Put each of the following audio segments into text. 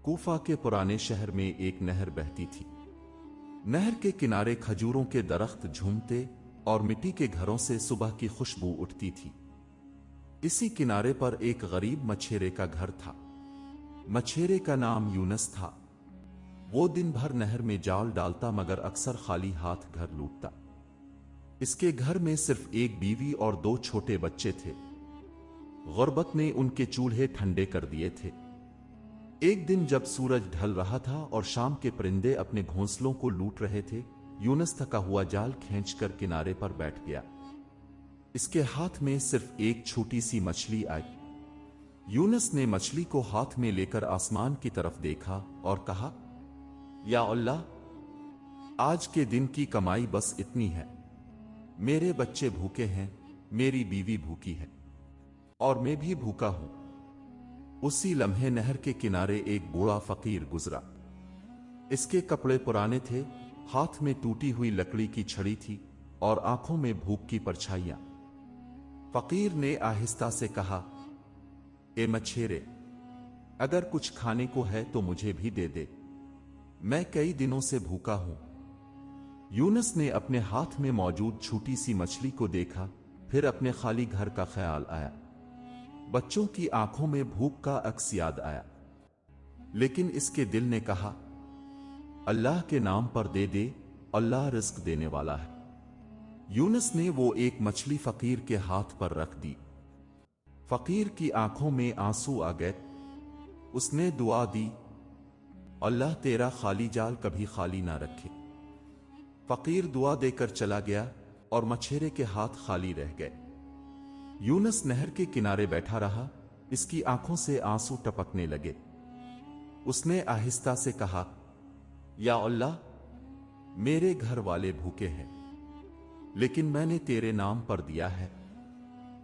کوفہ کے پرانے شہر میں ایک نہر بہتی تھی۔ نہر کے کنارے کھجوروں کے درخت جھومتے اور مٹی کے گھروں سے صبح کی خوشبو اٹھتی تھی۔ اسی کنارے پر ایک غریب مچھیرے کا گھر تھا۔ مچھیرے کا نام یونس تھا۔ وہ دن بھر نہر میں جال ڈالتا مگر اکثر خالی ہاتھ گھر لوٹتا۔ اس کے گھر میں صرف ایک بیوی اور 2 چھوٹے بچے تھے۔ غربت نے ان کے چولہے ٹھنڈے کر دیے تھے۔ ایک دن جب سورج ڈھل رہا تھا اور شام کے پرندے اپنے گھونسلوں کو لوٹ رہے تھے، یونس تھکا ہوا جال کھینچ کر کنارے پر بیٹھ گیا۔ اس کے ہاتھ میں صرف ایک چھوٹی سی مچھلی آئی۔ یونس نے مچھلی کو ہاتھ میں لے کر آسمان کی طرف دیکھا اور کہا، یا اللہ، آج کے دن کی کمائی بس اتنی ہے۔ میرے بچے بھوکے ہیں، میری بیوی بھوکی ہے، اور میں بھی بھوکا ہوں۔ اسی لمحے نہر کے کنارے ایک بوڑھا فقیر گزرا۔ اس کے کپڑے پرانے تھے، ہاتھ میں ٹوٹی ہوئی لکڑی کی چھڑی تھی اور آنکھوں میں بھوک کی پرچھائیاں۔ فقیر نے آہستہ سے کہا، اے مچھیرے، اگر کچھ کھانے کو ہے تو مجھے بھی دے دے، میں کئی دنوں سے بھوکا ہوں۔ یونس نے اپنے ہاتھ میں موجود چھوٹی سی مچھلی کو دیکھا، پھر اپنے خالی گھر کا خیال آیا۔ بچوں کی آنکھوں میں بھوک کا عکس یاد آیا، لیکن اس کے دل نے کہا، اللہ کے نام پر دے دے، اللہ رزق دینے والا ہے۔ یونس نے وہ ایک مچھلی فقیر کے ہاتھ پر رکھ دی۔ فقیر کی آنکھوں میں آنسو آ گئے۔ اس نے دعا دی، اللہ تیرا خالی جال کبھی خالی نہ رکھے۔ فقیر دعا دے کر چلا گیا اور مچھیرے کے ہاتھ خالی رہ گئے۔ یونس نہر کے کنارے بیٹھا رہا، اس کی آنکھوں سے آنسو ٹپکنے لگے۔ اس نے آہستہ سے کہا، یا اللہ، میرے گھر والے بھوکے ہیں، لیکن میں نے تیرے نام پر دیا ہے۔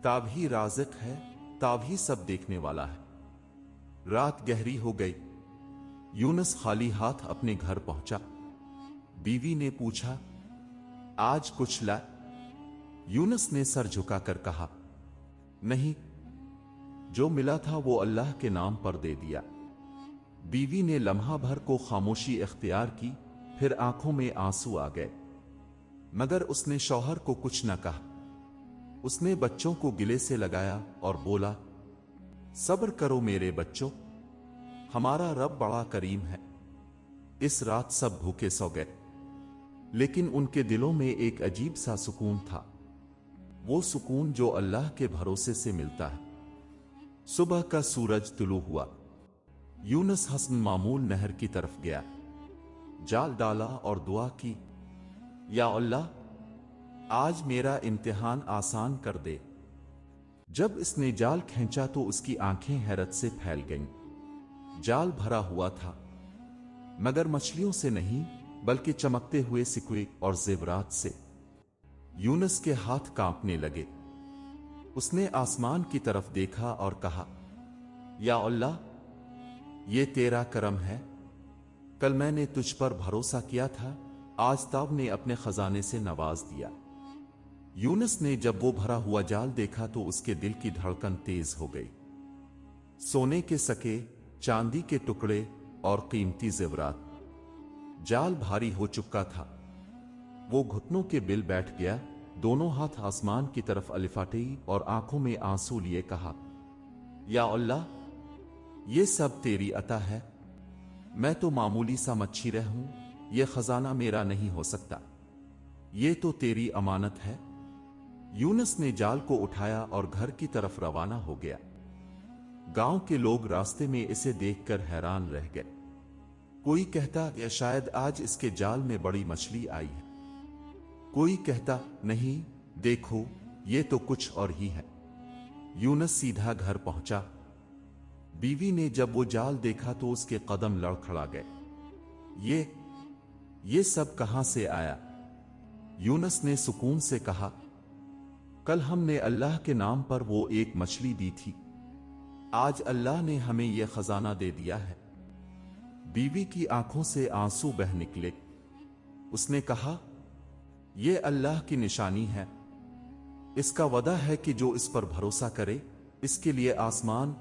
تاب ہی رازق ہے، تاب ہی سب دیکھنے والا ہے۔ رات گہری ہو گئی۔ یونس خالی ہاتھ اپنے گھر پہنچا۔ بیوی نے پوچھا، آج کچھ لا؟ یونس نے سر جھکا کر کہا، نہیں، جو ملا تھا وہ اللہ کے نام پر دے دیا۔ بیوی نے لمحہ بھر کو خاموشی اختیار کی، پھر آنکھوں میں آنسو آ گئے، مگر اس نے شوہر کو کچھ نہ کہا۔ اس نے بچوں کو گلے سے لگایا اور بولا، صبر کرو میرے بچوں، ہمارا رب بڑا کریم ہے۔ اس رات سب بھوکے سو گئے، لیکن ان کے دلوں میں ایک عجیب سا سکون تھا، وہ سکون جو اللہ کے بھروسے سے ملتا ہے۔ صبح کا سورج طلوع ہوا۔ یونس حسن معمول نہر کی طرف گیا، جال ڈالا اور دعا کی، یا اللہ، آج میرا امتحان آسان کر دے۔ جب اس نے جال کھینچا تو اس کی آنکھیں حیرت سے پھیل گئیں۔ جال بھرا ہوا تھا، مگر مچھلیوں سے نہیں بلکہ چمکتے ہوئے سکوے اور زیورات سے۔ یونس کے ہاتھ کانپنے لگے۔ اس نے آسمان کی طرف دیکھا اور کہا، یا اللہ، یہ تیرا کرم ہے۔ کل میں نے تجھ پر بھروسہ کیا تھا، آج تاب نے اپنے خزانے سے نواز دیا۔ یونس نے جب وہ بھرا ہوا جال دیکھا تو اس کے دل کی دھڑکن تیز ہو گئی۔ سونے کے سکے، چاندی کے ٹکڑے اور قیمتی زیورات۔ جال بھاری ہو چکا تھا۔ وہ گھٹنوں کے بل بیٹھ گیا، دونوں ہاتھ آسمان کی طرف الفاٹے اور آنکھوں میں آنسو لیے کہا، یا اللہ، یہ سب تیری عطا ہے، میں تو معمولی سا مچھی رہ ہوں، یہ خزانہ میرا نہیں ہو سکتا، یہ تو تیری امانت ہے۔ یونس نے جال کو اٹھایا اور گھر کی طرف روانہ ہو گیا۔ گاؤں کے لوگ راستے میں اسے دیکھ کر حیران رہ گئے۔ کوئی کہتا کہ شاید آج اس کے جال میں بڑی مچھلی آئی ہے، کوئی کہتا نہیں، دیکھو یہ تو کچھ اور ہی ہے۔ یونس سیدھا گھر پہنچا۔ بیوی نے جب وہ جال دیکھا تو اس کے قدم لڑکھڑا گئے۔ یہ سب کہاں سے آیا؟ یونس نے سکون سے کہا، کل ہم نے اللہ کے نام پر وہ ایک مچھلی دی تھی، آج اللہ نے ہمیں یہ خزانہ دے دیا ہے۔ بیوی کی آنکھوں سے آنسو بہہ نکلے۔ اس نے کہا، یہ اللہ کی نشانی ہے، اس کا وعدہ ہے کہ جو اس پر بھروسہ کرے اس کے لیے آسمان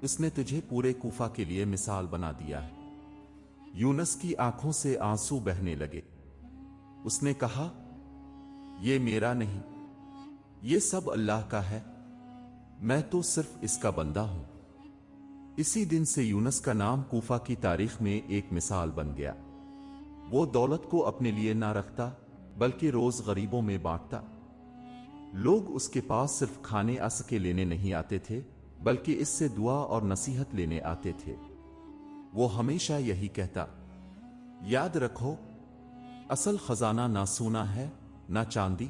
اس نے تجھے پورے کوفہ کے لیے مثال بنا دیا ہے۔ یونس کی آنکھوں سے آنسو بہنے لگے۔ اس نے کہا، یہ میرا نہیں، یہ سب اللہ کا ہے، میں تو صرف اس کا بندہ ہوں۔ اسی دن سے یونس کا نام کوفہ کی تاریخ میں ایک مثال بن گیا۔ وہ دولت کو اپنے لیے نہ رکھتا بلکہ روز غریبوں میں بانٹتا۔ لوگ اس کے پاس صرف کھانے کے لینے نہیں آتے تھے بلکہ اس سے دعا اور نصیحت لینے آتے تھے۔ وہ ہمیشہ یہی کہتا، یاد رکھو، اصل خزانہ نہ سونا ہے نہ چاندی،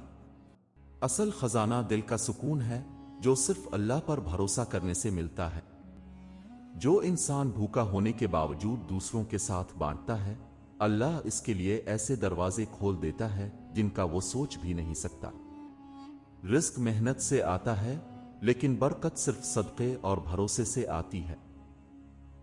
اصل خزانہ دل کا سکون ہے جو صرف اللہ پر بھروسہ کرنے سے ملتا ہے۔ جو انسان بھوکا ہونے کے باوجود دوسروں کے ساتھ بانٹتا ہے، اللہ اس کے لیے ایسے دروازے کھول دیتا ہے جن کا وہ سوچ بھی نہیں سکتا۔ رزق محنت سے آتا ہے لیکن برکت صرف صدقے اور بھروسے سے آتی ہے۔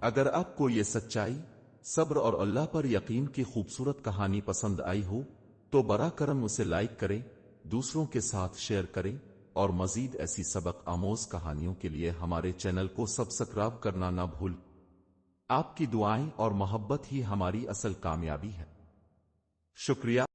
اگر آپ کو یہ سچائی، صبر اور اللہ پر یقین کی خوبصورت کہانی پسند آئی ہو تو برا کرم اسے لائک کریں، دوسروں کے ساتھ شیئر کریں، اور مزید ایسی سبق آموز کہانیوں کے لیے ہمارے چینل کو سبسکرائب کرنا نہ بھول۔ آپ کی دعائیں اور محبت ہی ہماری اصل کامیابی ہے۔ شکریہ۔